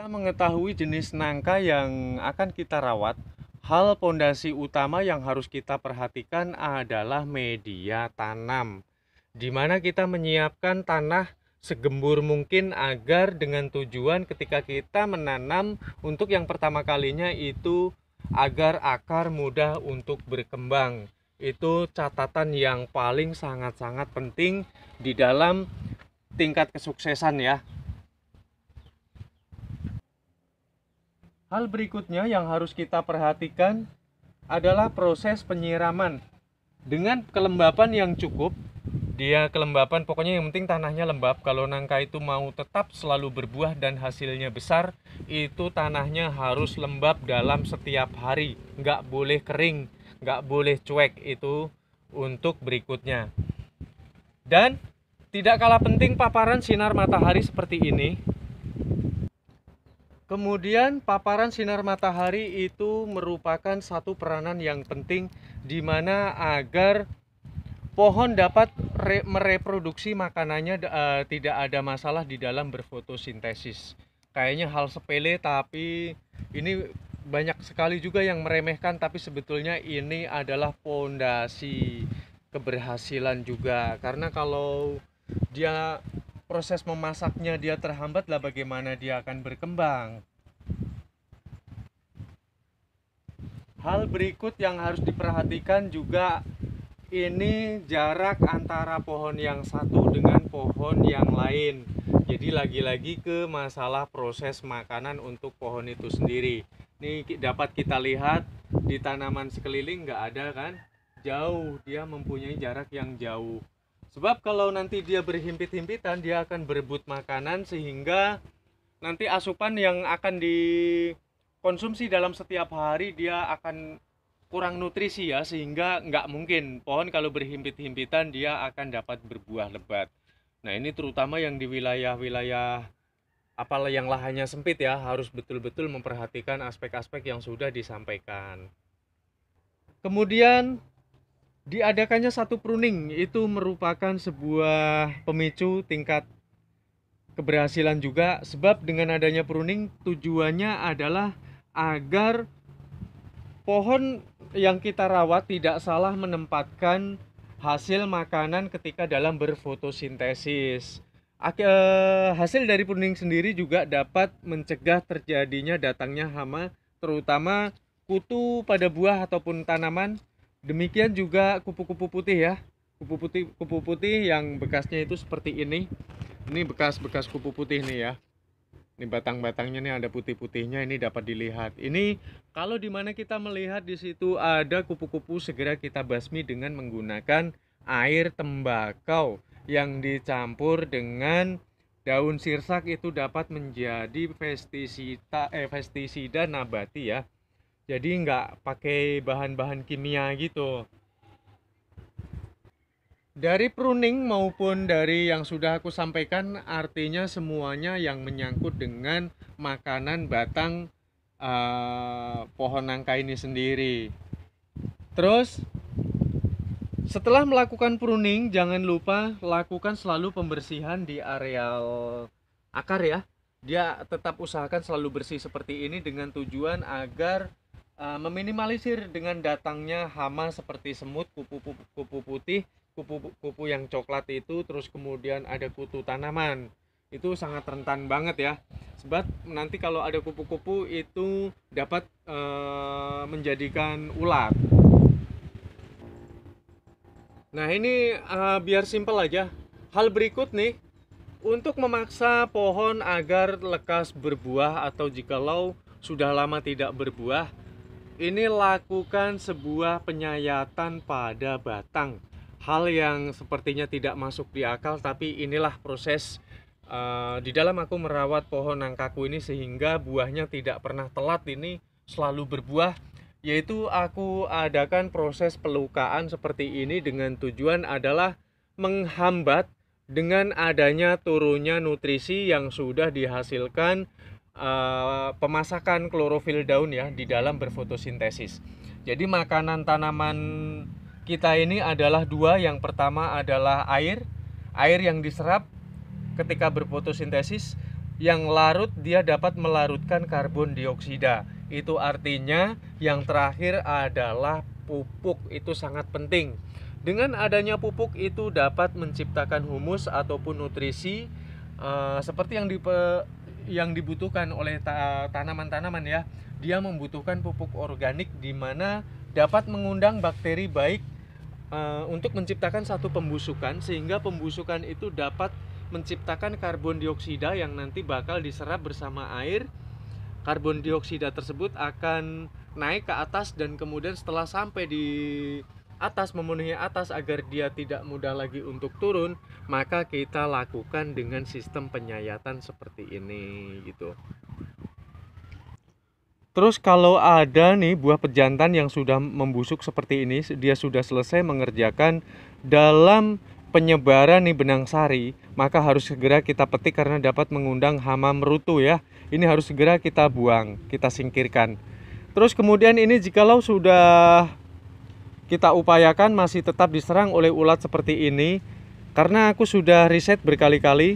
Kita mengetahui jenis nangka yang akan kita rawat, hal pondasi utama yang harus kita perhatikan adalah media tanam, di mana kita menyiapkan tanah segembur mungkin agar dengan tujuan ketika kita menanam untuk yang pertama kalinya itu agar akar mudah untuk berkembang. Itu catatan yang paling sangat-sangat penting di dalam tingkat kesuksesan ya. Hal berikutnya yang harus kita perhatikan adalah proses penyiraman. Dengan kelembapan yang cukup, dia kelembapan pokoknya yang penting tanahnya lembab. Kalau nangka itu mau tetap selalu berbuah dan hasilnya besar, itu tanahnya harus lembab dalam setiap hari. Nggak boleh kering, nggak boleh cuek, itu untuk berikutnya. Dan tidak kalah penting paparan sinar matahari seperti ini. Kemudian paparan sinar matahari itu merupakan satu peranan yang penting di mana agar pohon dapat mereproduksi makanannya, tidak ada masalah di dalam berfotosintesis. Kayaknya hal sepele tapi ini banyak sekali juga yang meremehkan, tapi sebetulnya ini adalah pondasi keberhasilan juga. Karena kalau dia proses memasaknya dia terhambat lah, bagaimana dia akan berkembang. Hal berikut yang harus diperhatikan juga, ini jarak antara pohon yang satu dengan pohon yang lain. Jadi lagi-lagi ke masalah proses makanan untuk pohon itu sendiri. Ini dapat kita lihat di tanaman sekeliling nggak ada kan, jauh, dia mempunyai jarak yang jauh. Sebab kalau nanti dia berhimpit-himpitan, dia akan berebut makanan sehingga nanti asupan yang akan dikonsumsi dalam setiap hari dia akan kurang nutrisi ya, sehingga nggak mungkin pohon kalau berhimpit-himpitan dia akan dapat berbuah lebat. Nah ini terutama yang di wilayah-wilayah apalah yang lahannya sempit ya, harus betul-betul memperhatikan aspek-aspek yang sudah disampaikan. Kemudian diadakannya satu pruning itu merupakan sebuah pemicu tingkat keberhasilan juga, sebab dengan adanya pruning tujuannya adalah agar pohon yang kita rawat tidak salah menempatkan hasil makanan ketika dalam berfotosintesis. Hasil dari pruning sendiri juga dapat mencegah terjadinya datangnya hama, terutama kutu pada buah ataupun tanaman. Demikian juga kupu-kupu putih ya. Kupu putih yang bekasnya itu seperti ini. Ini bekas-bekas kupu putih nih ya. Ini batang-batangnya nih ada putih-putihnya, ini dapat dilihat. Ini kalau dimana kita melihat di situ ada kupu-kupu, segera kita basmi dengan menggunakan air tembakau yang dicampur dengan daun sirsak, itu dapat menjadi pestisida nabati ya. Jadi nggak pakai bahan-bahan kimia gitu. Dari pruning maupun dari yang sudah aku sampaikan, artinya semuanya yang menyangkut dengan makanan batang pohon nangka ini sendiri. Terus setelah melakukan pruning, jangan lupa lakukan selalu pembersihan di areal akar ya. Dia tetap usahakan selalu bersih seperti ini dengan tujuan agar meminimalisir dengan datangnya hama seperti semut, kupu putih, kupu yang coklat itu, terus kemudian ada kutu tanaman. Itu sangat rentan banget ya. Sebab nanti kalau ada kupu-kupu itu dapat menjadikan ulat. Nah ini biar simpel aja. Hal berikut nih, untuk memaksa pohon agar lekas berbuah atau jikalau sudah lama tidak berbuah, ini lakukan sebuah penyayatan pada batang. Hal yang sepertinya tidak masuk di akal, tapi inilah proses di dalam aku merawat pohon nangkaku ini sehingga buahnya tidak pernah telat, ini selalu berbuah. Yaitu aku adakan proses pelukaan seperti ini dengan tujuan adalah menghambat dengan adanya turunnya nutrisi yang sudah dihasilkan pemasakan klorofil daun ya di dalam berfotosintesis. Jadi makanan tanaman kita ini adalah dua. Yang pertama adalah air yang diserap ketika berfotosintesis. Yang larut dia dapat melarutkan karbon dioksida. Itu artinya yang terakhir adalah pupuk, itu sangat penting. Dengan adanya pupuk itu dapat menciptakan humus ataupun nutrisi seperti yang dibutuhkan oleh tanaman-tanaman ya. Dia membutuhkan pupuk organik di mana dapat mengundang bakteri baik untuk menciptakan satu pembusukan, sehingga pembusukan itu dapat menciptakan karbon dioksida yang nanti bakal diserap bersama air. Karbon dioksida tersebut akan naik ke atas dan kemudian setelah sampai di atas, memenuhi atas agar dia tidak mudah lagi untuk turun, maka kita lakukan dengan sistem penyayatan seperti ini gitu. Terus kalau ada nih buah pejantan yang sudah membusuk seperti ini, dia sudah selesai mengerjakan dalam penyebaran nih benang sari, maka harus segera kita petik karena dapat mengundang hama merutu ya. Ini harus segera kita buang, kita singkirkan. Terus kemudian ini jikalau sudah kita upayakan masih tetap diserang oleh ulat seperti ini, karena aku sudah riset berkali-kali,